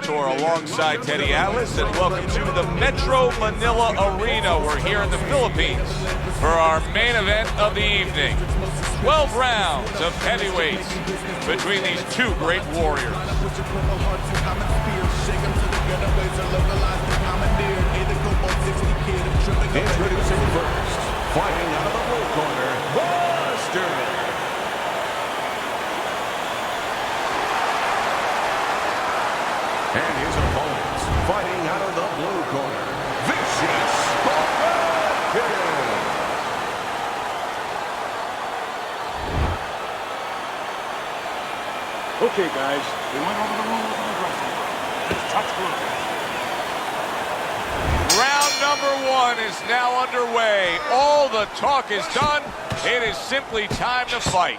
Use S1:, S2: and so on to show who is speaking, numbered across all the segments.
S1: Tour alongside Teddy Atlas, and welcome to the Metro Manila Arena. We're here in the Philippines for our main event of the evening. 12 rounds of heavyweights between these two great warriors.
S2: Introducing first, fighting out of the blue corner, Buster. And his opponents, fighting out of the blue corner, Vicious Povetkin.
S3: Okay, guys, we went over the rules in the dressing room. Let's touch gloves.
S1: Round number one is now underway. All the talk is done. It is simply time to fight.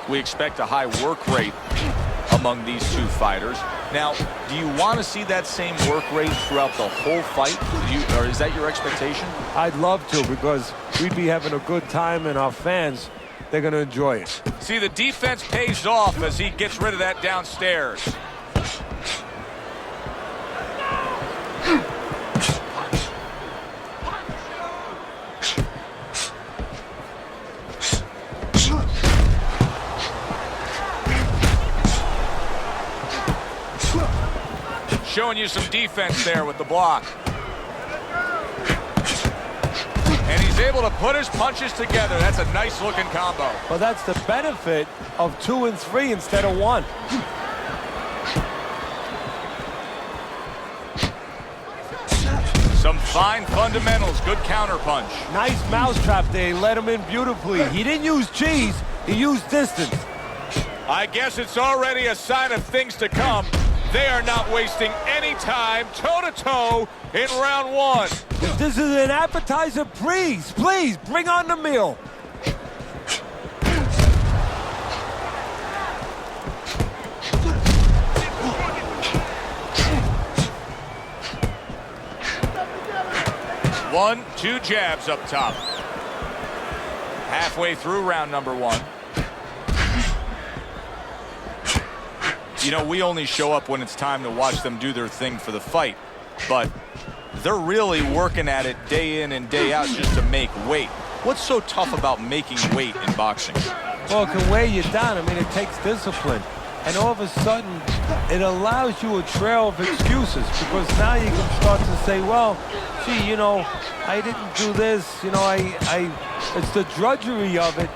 S1: We expect a high work rate among these two fighters. Now, do you want to see that same work rate throughout the whole fight? Or is that your expectation?
S4: I'd love to, because we'd be having a good time, and our fans, they're going to enjoy it.
S1: See, the defense pays off as he gets rid of that downstairs. Showing you some defense there with the block. And he's able to put his punches together. That's a nice looking combo.
S4: Well, that's the benefit of 2 and 3 instead of 1.
S1: Some fine fundamentals, good counter punch.
S4: Nice mousetrap there, he let him in beautifully. He didn't use cheese, he used distance.
S1: I guess it's already a sign of things to come. They are not wasting any time, toe-to-toe in round one.
S4: If this is an appetizer, please, bring on the meal.
S1: One, 2 jabs up top. Halfway through round number one. You know, we only show up when it's time to watch them do their thing for the fight, but they're really working at it day in and day out just to make weight. What's so tough about making weight in boxing?
S4: Well, it can weigh you down. I mean, it takes discipline. And all of a sudden, it allows you a trail of excuses, because now you can start to say, well, gee, you know, I didn't do this, you know, it's the drudgery of it,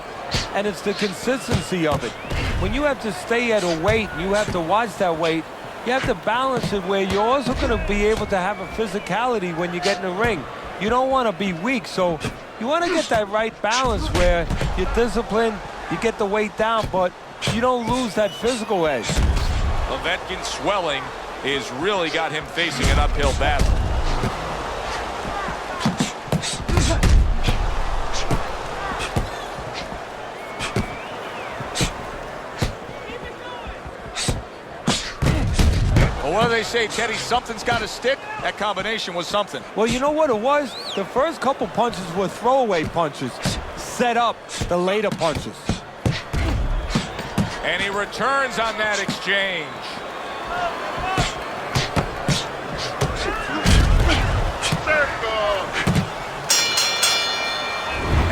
S4: and it's the consistency of it. When you have to stay at a weight, and you have to watch that weight, you have to balance it where you're also going to be able to have a physicality when you get in the ring. You don't want to be weak, so you want to get that right balance where you're disciplined, you get the weight down, but you don't lose that physical edge.
S1: Povetkin's swelling has really got him facing an uphill battle. Well, what do they say, Teddy? Something's got to stick. That combination was something.
S4: Well, you know what it was? The first couple punches were throwaway punches, set up the later punches.
S1: And he returns on that exchange.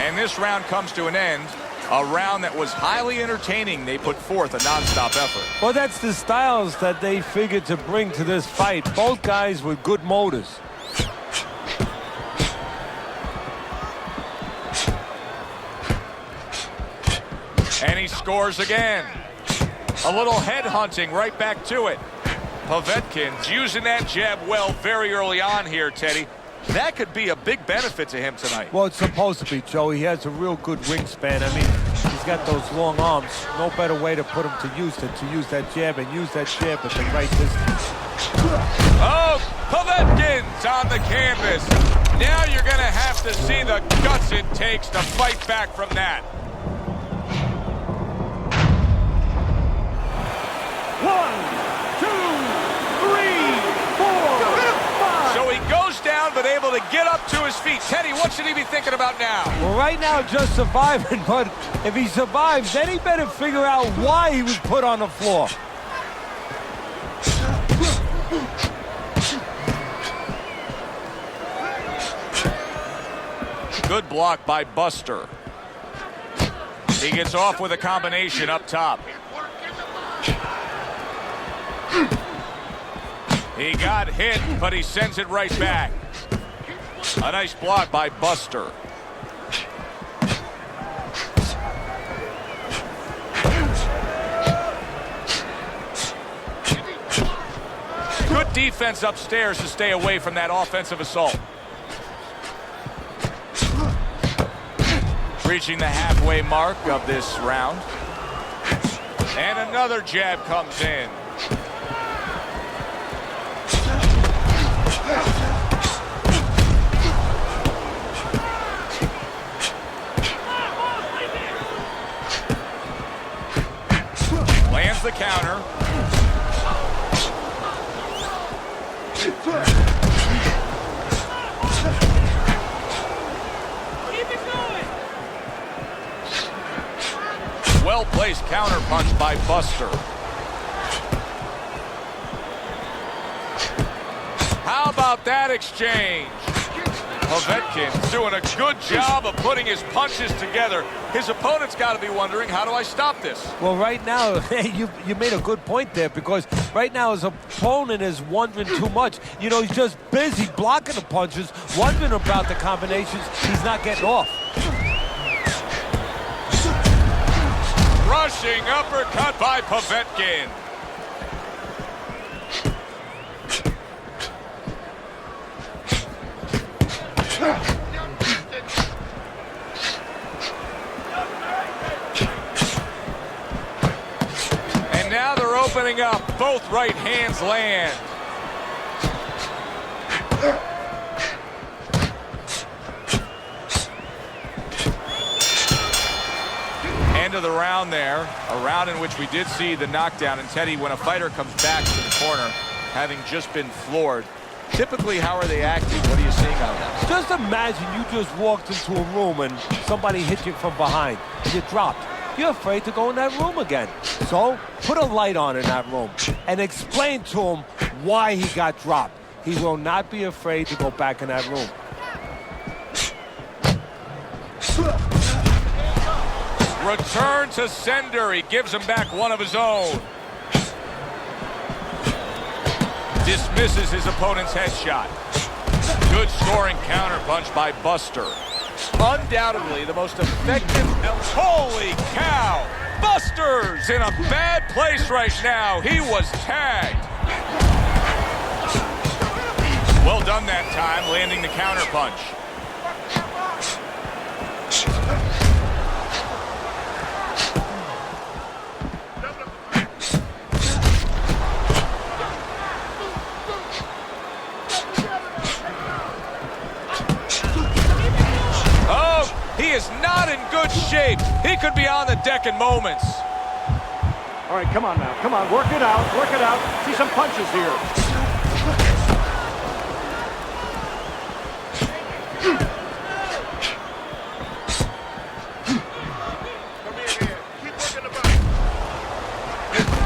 S1: And this round comes to an end. A round that was highly entertaining. They put forth a non-stop effort.
S4: Well, that's the styles that they figured to bring to this fight. Both guys with good motors.
S1: And he scores again. A little head hunting right back to it. Povetkin's using that jab well very early on here, Teddy. That could be a big benefit to him tonight.
S4: Well, it's supposed to be, Joe. He has a real good wingspan. I mean, he's got those long arms. No better way to put him to use than to use that jab and use that jab at the right distance.
S1: Oh, Povetkin's on the canvas. Now you're going to have to see the guts it takes to fight back from that.
S3: 1, 2, 3, 4, 5.
S1: So he goes down, but able to get up to his feet. Teddy, what should he be thinking about now?
S4: Well, right now, just surviving, but if he survives, then he better figure out why he was put on the floor.
S1: Good block by Buster. He gets off with a combination up top. He got hit, but he sends it right back. A nice block by Buster. Good defense upstairs to stay away from that offensive assault. Reaching the halfway mark of this round. And another jab comes in. Lands the counter. Well-placed counter punch by Buster. How about that exchange? Povetkin's doing a good job of putting his punches together. His opponent's got to be wondering, how do I stop this?
S4: Well, right now, you made a good point there, because right now his opponent is wondering too much. You know, he's just busy blocking the punches, wondering about the combinations he's not getting off.
S1: Rushing uppercut by Povetkin. And now they're opening up. Both right hands land. End of the round there, a round in which we did see the knockdown. And Teddy, when a fighter comes back to the corner, having just been floored, typically how are they acting? What are you seeing out there?
S4: Just imagine you just walked into a room and somebody hit you from behind and you dropped. You're afraid to go in that room again. So put a light on in that room and explain to him why he got dropped. He will not be afraid to go back in that room.
S1: Return to sender. He gives him back one of his own. Dismisses his opponent's headshot. Good scoring counterpunch by Buster. Undoubtedly the most effective. Holy cow! Buster's in a bad place right now. He was tagged. Well done that time, landing the counterpunch. He is not in good shape. He could be on the deck in moments.
S3: All right, come on now. Come on, work it out. Work it out. See some punches here.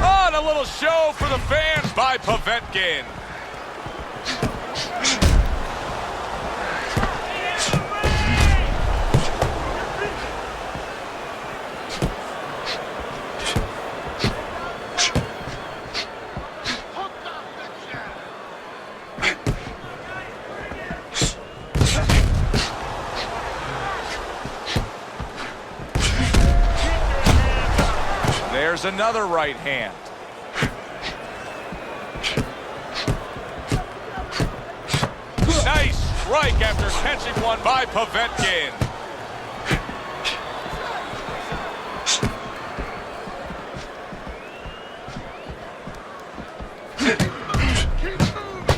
S1: Oh, and a little show for the fans by Povetkin. There's another right hand. Nice strike after catching one by Povetkin.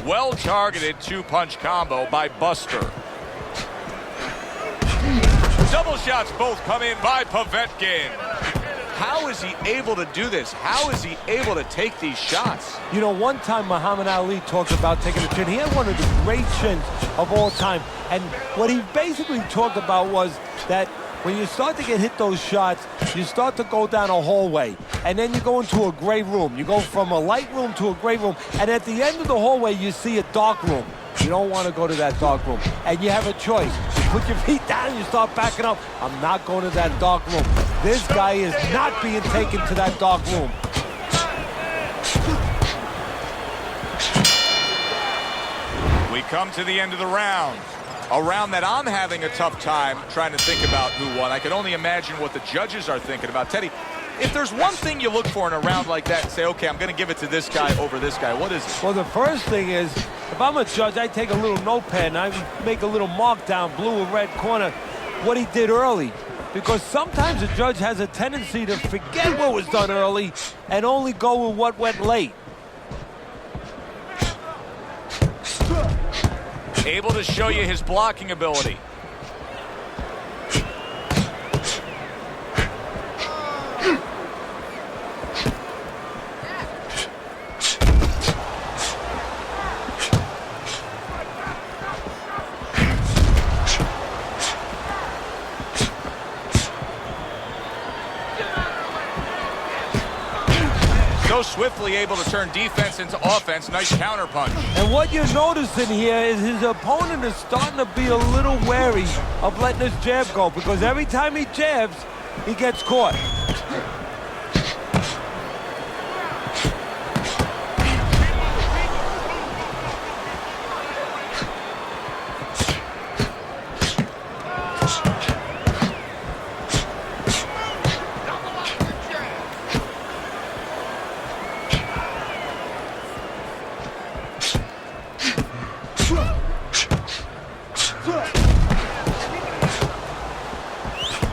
S1: Well-targeted two-punch combo by Buster. Double shots both come in by Povetkin. How is he able to do this? How is he able to take these shots?
S4: You know, one time Muhammad Ali talked about taking a chin. He had one of the great chins of all time. And what he basically talked about was that when you start to get hit those shots, you start to go down a hallway. And then you go into a gray room. You go from a light room to a gray room. And at the end of the hallway, you see a dark room. You don't want to go to that dark room. And you have a choice. You put your feet down, you start backing up. I'm not going to that dark room. This guy is not being taken to that dark room.
S1: We come to the end of the round. A round that I'm having a tough time trying to think about who won. I can only imagine what the judges are thinking about. Teddy, if there's one thing you look for in a round like that and say, okay, I'm going to give it to this guy over this guy, what is it?
S4: Well, the first thing is, if I'm a judge, I take a little notepad and I make a little mark down blue and red corner what he did early. Because sometimes a judge has a tendency to forget what was done early and only go with what went late.
S1: Able to show you his blocking ability. So swiftly able to turn defense into offense. Nice counter punch.
S4: And what you're noticing here is his opponent is starting to be a little wary of letting his jab go, because every time he jabs, he gets caught.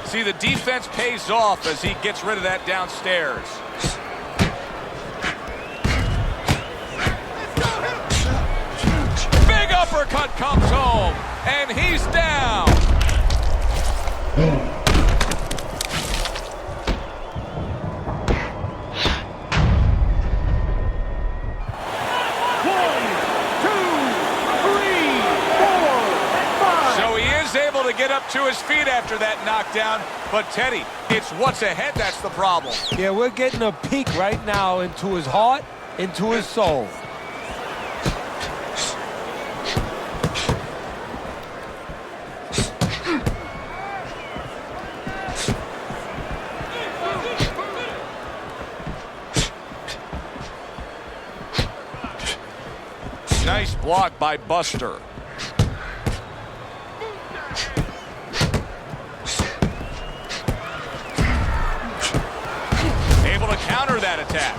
S1: See, the defense pays off as he gets rid of that downstairs. Big uppercut comes home, and he's down. Able to get up to his feet after that knockdown, but Teddy, it's what's ahead that's the problem.
S4: Yeah, we're getting a peek right now into his heart, into his soul.
S1: Nice block by Buster. Counter that attack.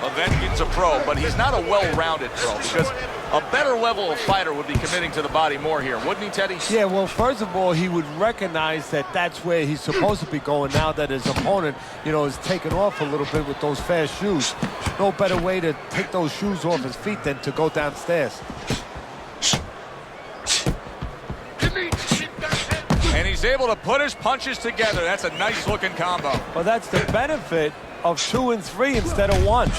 S1: Povetkin's a pro, but he's not a well-rounded pro, because a better level of fighter would be committing to the body more here, wouldn't he, Teddy?
S4: Yeah, well, first of all, he would recognize that that's where he's supposed to be going now that his opponent, you know, is taking off a little bit with those fast shoes. No better way to take those shoes off his feet than to go downstairs.
S1: And he's able to put his punches together. That's a nice-looking combo.
S4: Well, that's the benefit of 2 and 3 instead of 1.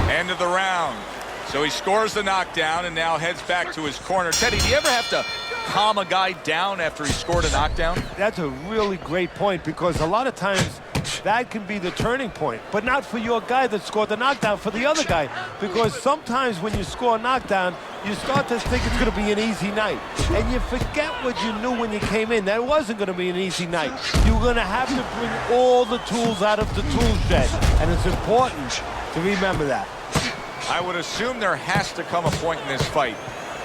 S1: End of the round. So he scores the knockdown and now heads back to his corner. Teddy, do you ever have to calm a guy down after he scored a knockdown?
S4: That's a really great point, because a lot of times that can be the turning point, but not for your guy that scored the knockdown, for the other guy, because sometimes when you score a knockdown, you start to think it's going to be an easy night, and you forget what you knew when you came in, that it wasn't going to be an easy night. You're going to have to bring all the tools out of the tool shed, and it's important to remember that.
S1: I would assume there has to come a point in this fight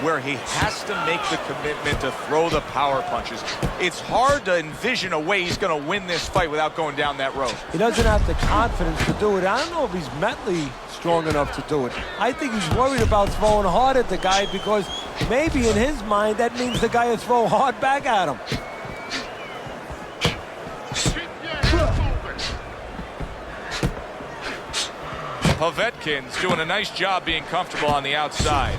S1: where he has to make the commitment to throw the power punches. It's hard to envision a way he's going to win this fight without going down that road.
S4: He doesn't have the confidence to do it. I don't know if he's mentally strong enough to do it. I think he's worried about throwing hard at the guy, because maybe in his mind that means the guy will throw hard back at him.
S1: Povetkin's doing a nice job being comfortable on the outside.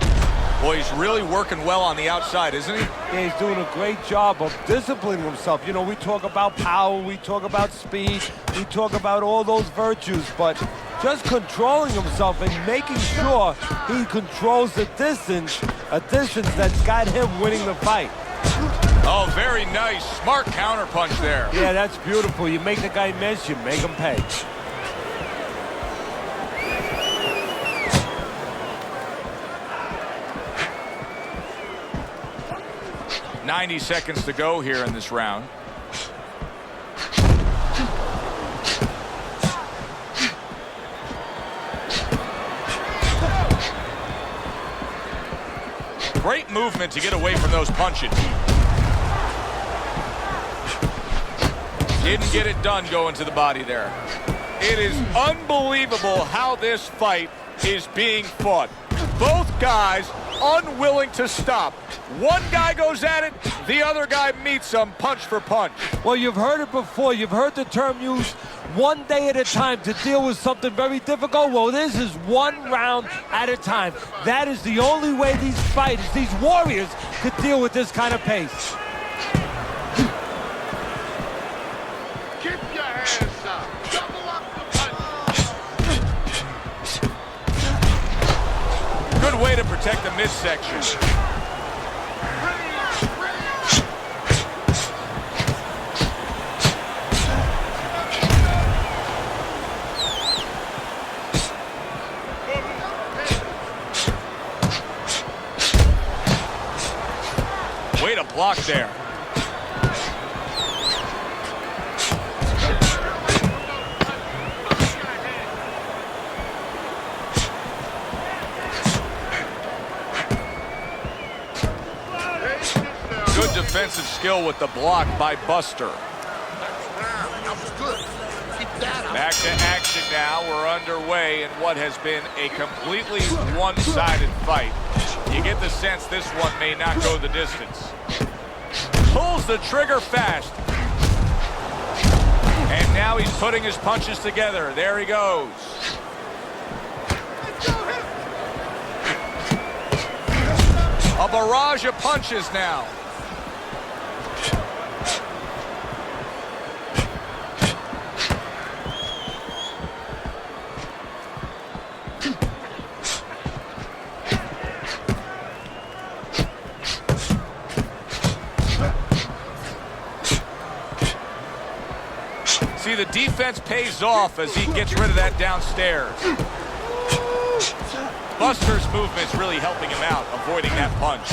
S1: Boy, he's really working well on the outside, isn't he?
S4: Yeah, he's doing a great job of disciplining himself. You know, we talk about power, we talk about speed, we talk about all those virtues, but just controlling himself and making sure he controls the distance, a distance that's got him winning the fight.
S1: Oh, very nice. Smart counter punch there.
S4: Yeah, that's beautiful. You make the guy miss, you make him pay.
S1: 90 seconds to go here in this round. Great movement to get away from those punches. Didn't get it done going to the body there. It is unbelievable how this fight is being fought. Both guys unwilling to stop. One guy goes at it, the other guy meets him punch for punch.
S4: Well, you've heard it before. You've heard the term used, one day at a time to deal with something very difficult. Well, this is one round at a time. That is the only way these fighters, these warriors, could deal with this kind of pace.
S3: Keep your hands up. Double up the punch.
S1: Good way to protect the midsection. Way to block there. Good defensive skill with the block by Buster. Back to action now. We're underway in what has been a completely one-sided fight. You get the sense this one may not go the distance. Pulls the trigger fast. And now he's putting his punches together. There he goes. A barrage of punches now. See, the defense pays off as he gets rid of that downstairs. Buster's movement's really helping him out, avoiding that punch.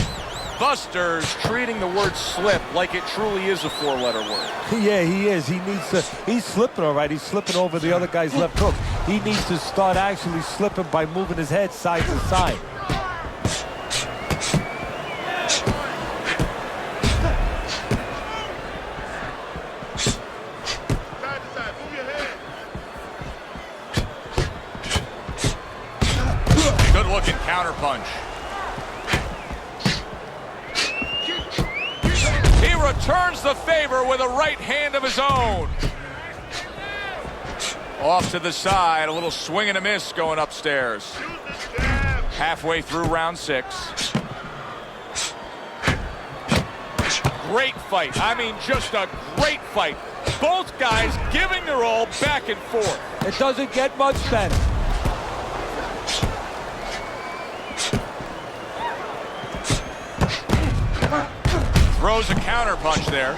S1: Buster's treating the word slip like it truly is a four-letter word.
S4: Yeah, he is. He needs to, he's slipping all right. He's slipping over the other guy's left hook. He needs to start actually slipping by moving his head side to side.
S1: Good-looking counter punch. He returns the favor with a right hand of his own. Off to the side, a little swing and a miss going upstairs. Halfway through round 6. Great fight. I mean, just a great fight. Both guys giving their all back and forth.
S4: It doesn't get much better.
S1: Throws a counter punch there.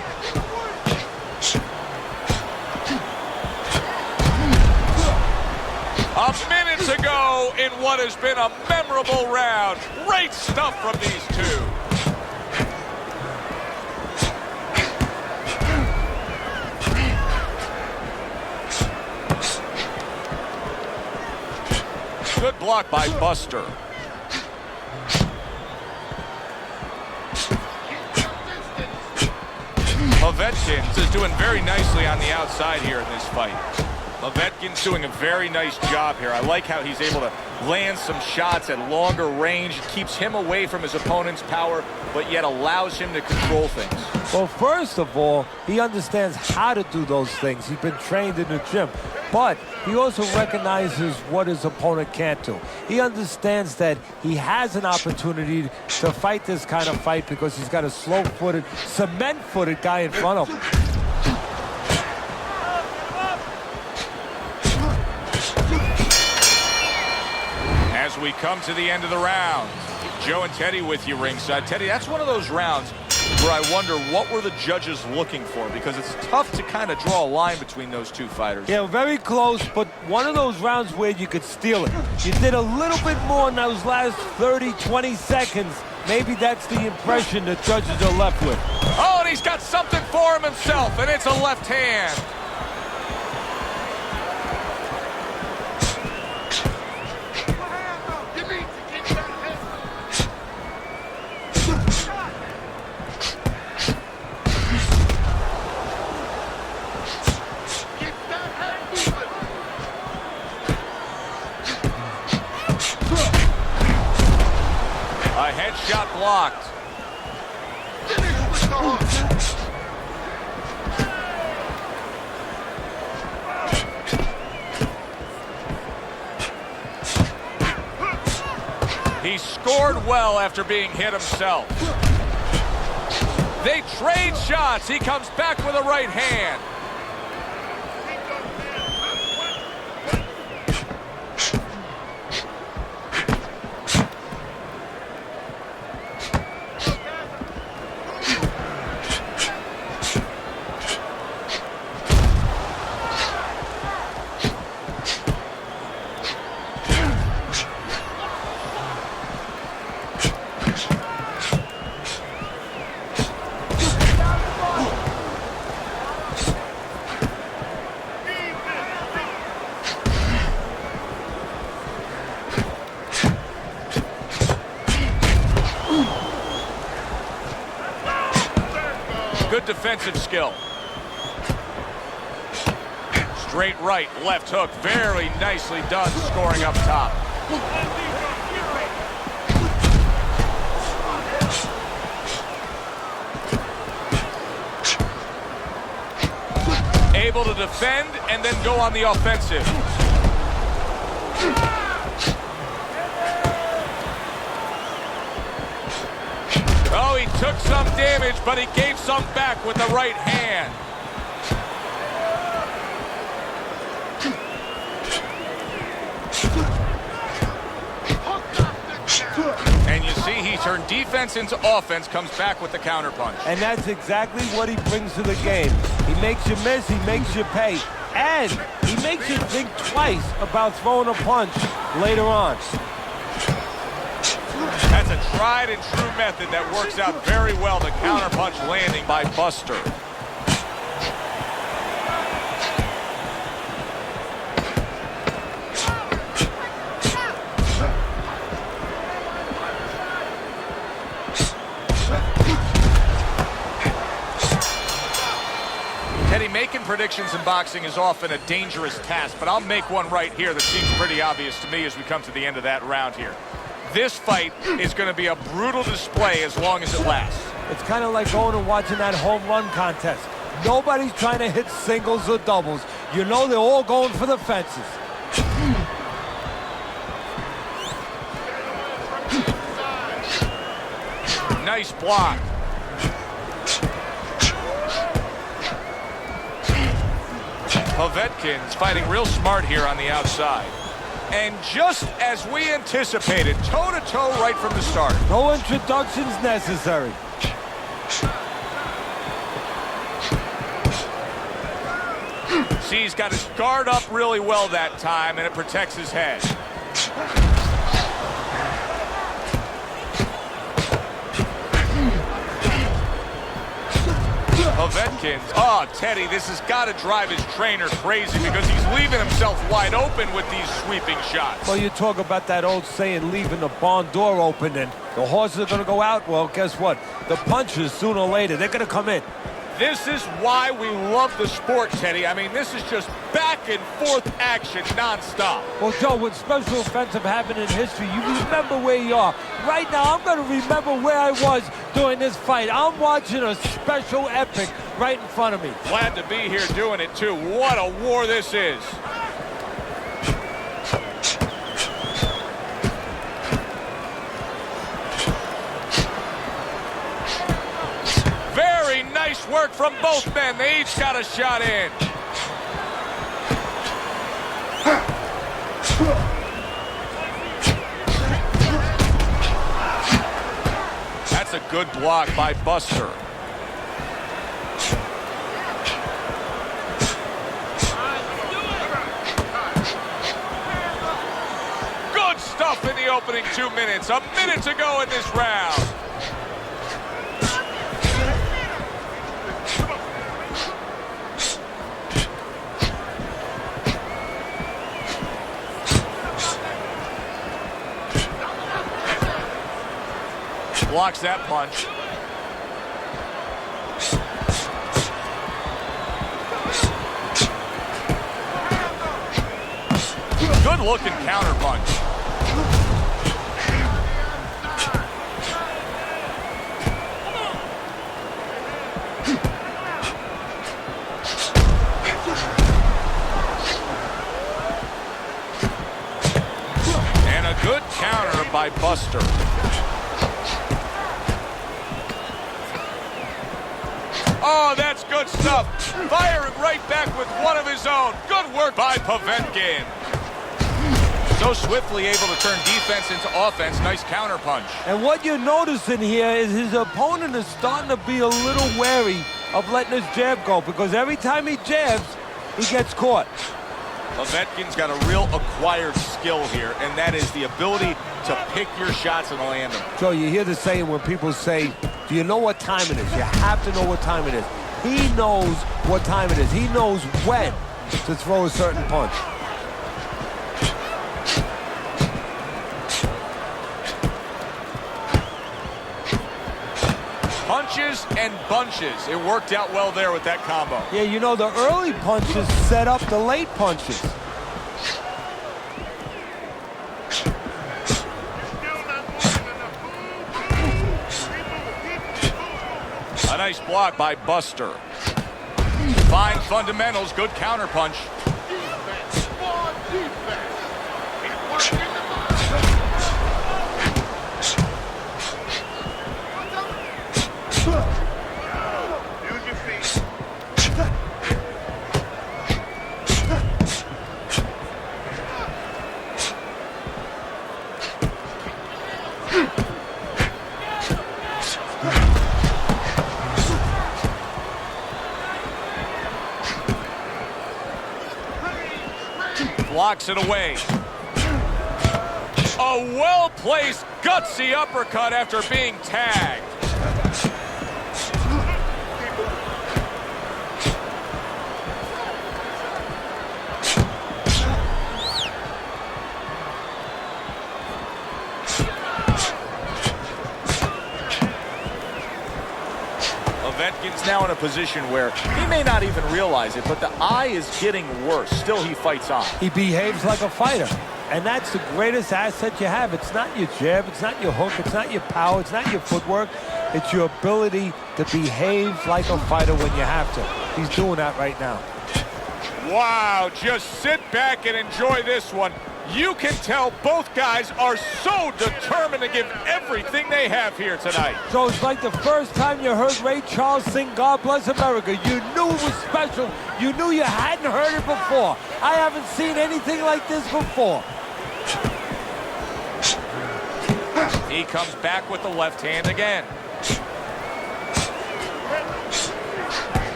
S1: A minute to go in what has been a memorable round. Great stuff from these two. Good block by Buster. Povetkin is doing very nicely on the outside here in this fight. Povetkin's doing a very nice job here. I like how he's able to land some shots at longer range. It keeps him away from his opponent's power, but yet allows him to control things.
S4: Well, first of all, he understands how to do those things. He's been trained in the gym. But he also recognizes what his opponent can't do. He understands that he has an opportunity to fight this kind of fight because he's got a slow-footed, cement-footed guy in front of him.
S1: As we come to the end of the round, Joe and Teddy with you ringside. Teddy, that's one of those rounds where I wonder what were the judges looking for, because it's tough to kind of draw a line between those two fighters.
S4: Yeah, very close, but one of those rounds where you could steal it. You did a little bit more in those last 30, 20 seconds Maybe that's the impression the judges are left with.
S1: Oh, and he's got something for him himself, and it's a left hand. A headshot blocked. He scored well after being hit himself. They trade shots. He comes back with a right hand. Good defensive skill. Straight right, left hook. Very nicely done scoring up top. Able to defend and then go on the offensive. Oh, he took some damage, but he gave some back with the right hand. And you see he turned defense into offense, comes back with the counterpunch.
S4: And that's exactly what he brings to the game. He makes you miss, he makes you pay, and he makes you think twice about throwing a punch later on.
S1: That's a tried and true method that works out very well. The counterpunch landing by Buster. Teddy, making predictions in boxing is often a dangerous task, but I'll make one right here that seems pretty obvious to me as we come to the end of that round here. This fight is going to be a brutal display as long as it lasts.
S4: It's kind of like going and watching that home run contest. Nobody's trying to hit singles or doubles. You know they're all going for the fences.
S1: Nice block. Povetkin's fighting real smart here on the outside. And just as we anticipated, toe-to-toe right from the start.
S4: No introductions necessary.
S1: See, he's got his guard up really well that time, and it protects his head. Povetkin. Oh, Teddy, this has got to drive his trainer crazy because he's leaving himself wide open with these sweeping shots.
S4: Well, you talk about that old saying, leaving the barn door open, and the horses are going to go out. Well, guess what? The punches, sooner or later, they're going to come in.
S1: This is why we love the sport, Teddy. I mean, this is just back and forth action nonstop.
S4: Well, Joe, when special events have happened in history, you remember where you are. Right now, I'm going to remember where I was during this fight. I'm watching a special epic right in front of me.
S1: Glad to be here doing it, too. What a war this is. Very nice work from both men. They each got a shot in. That's a good block by Buster. Good stuff in the opening 2 minutes. A minute to go in this round. blocks that punch. Good looking counter punch. And a good counter by Buster. Oh, that's good stuff. Firing right back with one of his own. Good work by Povetkin. So swiftly able to turn defense into offense. Nice counter punch.
S4: And what you're noticing here is his opponent is starting to be a little wary of letting his jab go, because every time he jabs, he gets caught.
S1: Povetkin's got a real acquired skill here, and that is the ability to pick your shots and land them.
S4: So you hear the saying when people say, do you know what time it is? You have to know what time it is. He knows what time it is. He knows when to throw a certain punch.
S1: Punches and bunches. It worked out well there with that combo.
S4: Yeah, you know, the early punches set up the late punches.
S1: A nice block by Buster. Fine fundamentals, good counter punch. Blocks it away. A well-placed, gutsy uppercut after being tagged. Povetkin's now in a position where he may not even realize it, but the eye is getting worse. Still, he fights on.
S4: He behaves like a fighter, and that's the greatest asset you have. It's not your jab, it's not your hook, it's not your power, it's not your footwork. It's your ability to behave like a fighter when you have to. He's doing that right now.
S1: Wow, just sit back and enjoy this one. You can tell both guys are so determined to give everything they have here tonight.
S4: So it's like the first time you heard Ray Charles sing God Bless America. You knew it was special. You knew you hadn't heard it before. I haven't seen anything like this before.
S1: He comes back with the left hand again.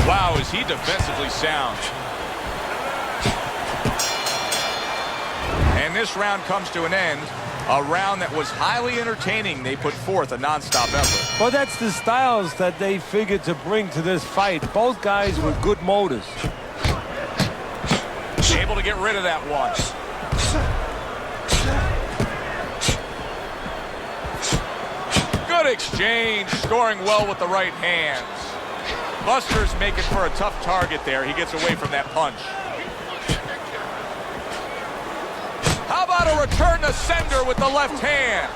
S1: Wow, is he defensively sound. And this round comes to an end. A round that was highly entertaining. They put forth a non-stop effort.
S4: Well, that's the styles that they figured to bring to this fight. Both guys with good motors.
S1: Able to get rid of that one. Good exchange, scoring well with the right hands. Buster's making for a tough target there. He gets away from that punch. How about a return to sender with the left hand?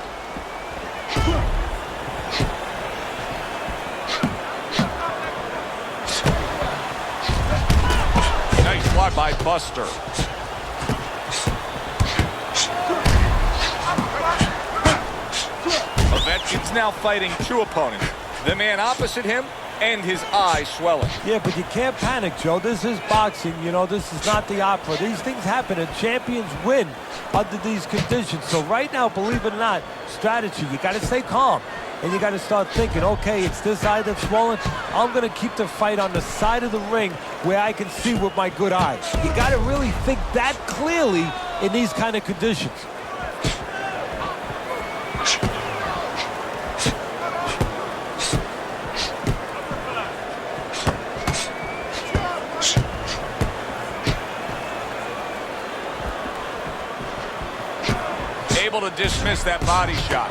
S1: Nice block by Buster. Povetkin's now fighting two opponents. The man opposite him and his eye swelling.
S4: Yeah, but you can't panic, Joe. This is boxing. You know, this is not the opera. These things happen, and champions win under these conditions. So right now, believe it or not, strategy. You got to stay calm. and you got to start thinking, okay, it's this eye that's swollen. I'm going to keep the fight on the side of the ring where I can see with my good eye. You got to really think that clearly in these kind of conditions.
S1: Able to dismiss that body shot.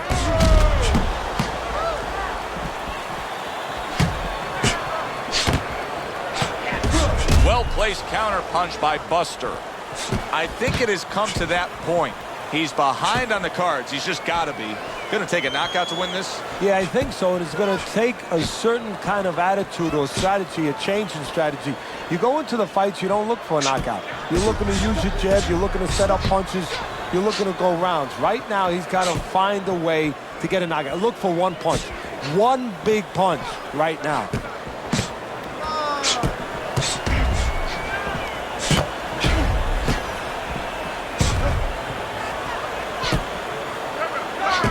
S1: Well-placed counter punch by Buster. I think it has come to that point. He's behind on the cards. He's just got to be. Going to take a knockout to win this?
S4: Yeah, I think so. And it's going to take a certain kind of attitude or strategy, a change in strategy. You go into the fights, you don't look for a knockout. You're looking to use your jab. You're looking to set up punches. You're looking to go rounds. Right now, he's got to find a way to get a knockout. Look for one punch. One big punch right now.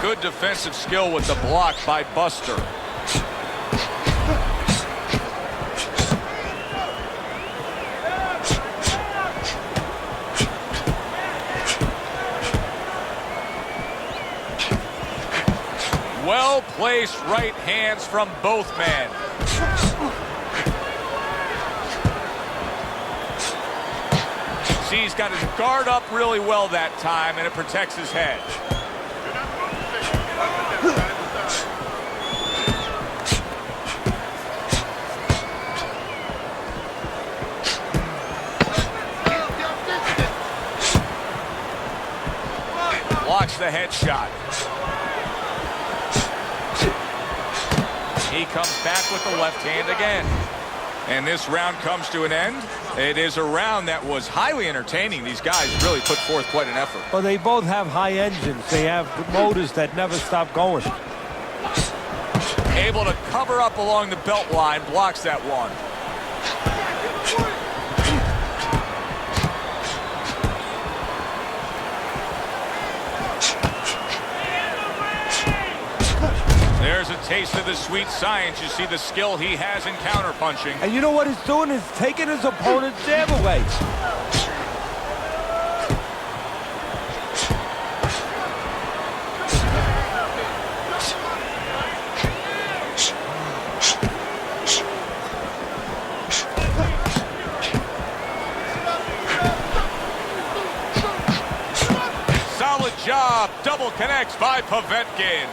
S1: Good defensive skill with the block by Buster. Well-placed right hands from both men. See, he's got his guard up really well that time, and it protects his head. Blocks the headshot. He comes back with the left hand again. And this round comes to an end. It is a round that was highly entertaining. These guys really put forth quite an effort.
S4: Well, they both have high engines. They have motors that never stop going.
S1: Able to cover up along the belt line, blocks that one. There's a taste of the sweet science. You see the skill he has in counterpunching.
S4: And you know what he's doing is taking his opponent's jab away.
S1: Solid job. Double connects by Povetkin.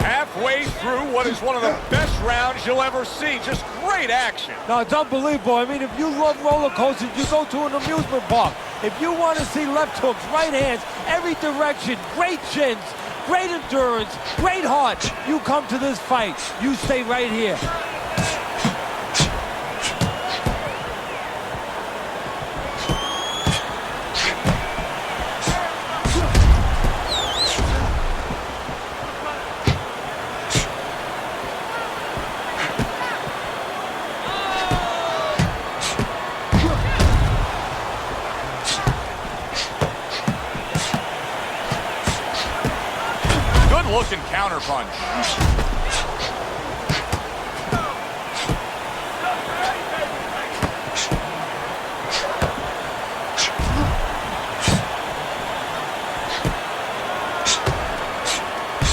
S1: Halfway through what is one of the best rounds you'll ever see. Just great action.
S4: No, it's unbelievable. I mean, if you love roller coasters, you go to an amusement park. If you want to see left hooks, right hands, every direction, great chins, great endurance, great heart, you come to this fight. You stay right here.
S1: Looking counterpunch.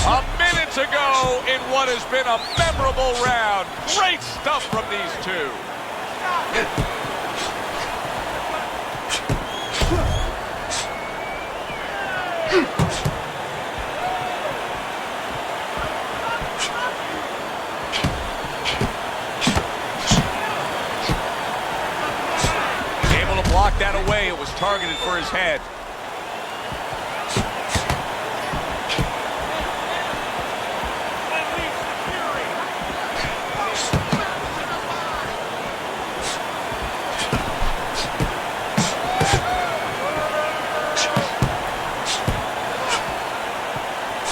S1: A minute ago in what has been a memorable round. Great stuff from these two. Blocked that away. It was targeted for his head.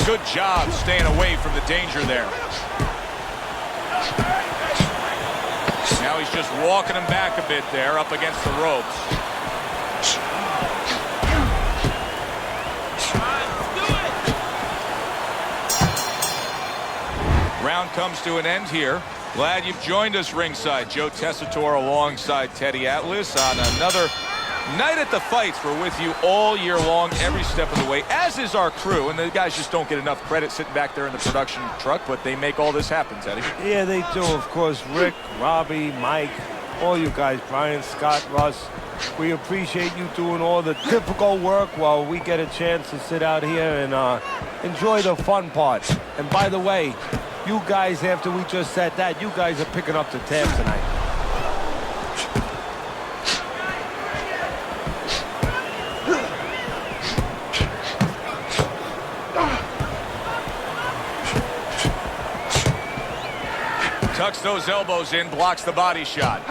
S1: Good job staying away from the danger there. he's just walking him back a bit there up against the ropes. Round comes to an end here. Glad you've joined us ringside. Joe Tessitore alongside Teddy Atlas on another night at the fights. We're with you all year long, every step of the way, as is our crew. And the guys just don't get enough credit sitting back there in the production truck, but they make all this happen, Teddy.
S4: Yeah, they do. Of course, Rick, Robbie, Mike, all you guys, Brian, Scott, Russ. We appreciate you doing all the difficult work while we get a chance to sit out here and enjoy the fun part. And by the way, you guys, after we just said that, you guys are picking up the tab tonight.
S1: Tucks those elbows in, blocks the body shot.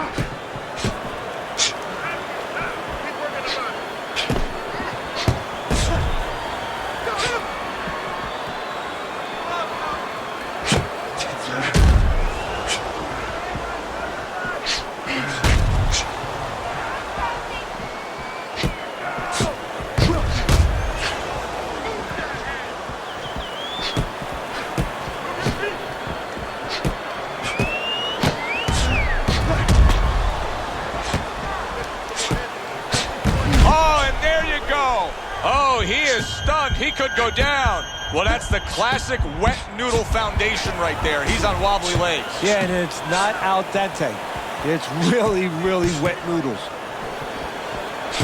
S1: He is stunned. He could go down. Well, that's the classic wet noodle foundation right there. He's on wobbly legs.
S4: Yeah, and it's not al dente. It's really, really wet noodles.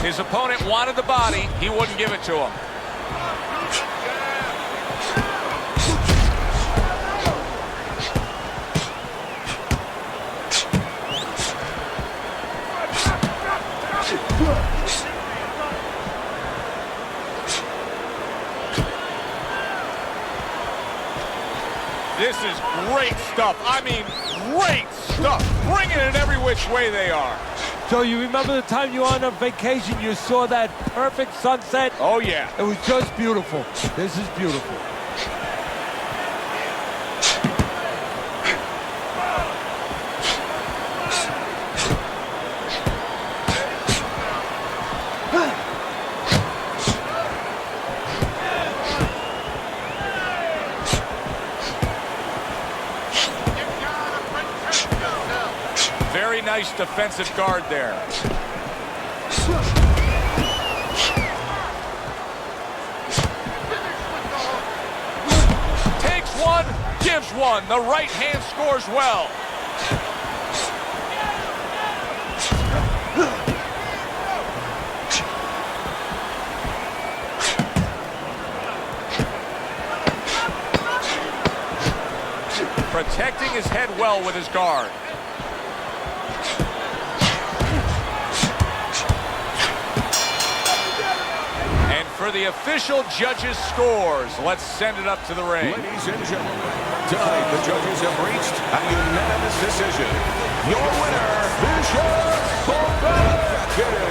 S1: His opponent wanted the body. He wouldn't give it to him. This is great stuff. I mean, great stuff. Bringing it every which way they are.
S4: So you remember the time you were on a vacation, you saw that perfect sunset?
S1: Oh, yeah.
S4: It was just beautiful. This is beautiful.
S1: Very nice defensive guard there. Takes one, gives one. The right hand scores well. Protecting his head well with his guard. For the official judges' scores, let's send it up to the ring.
S2: Ladies and gentlemen, tonight the judges have reached a unanimous decision. Your winner, Bishop Povetkin.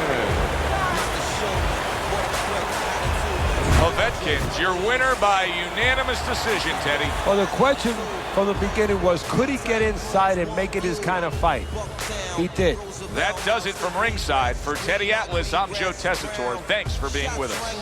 S1: Povetkin's your winner by unanimous decision, Teddy.
S4: Well, the question from the beginning was, could he get inside and make it his kind of fight? He did.
S1: That does it from ringside. For Teddy Atlas, I'm Joe Tessitore. Thanks for being with us.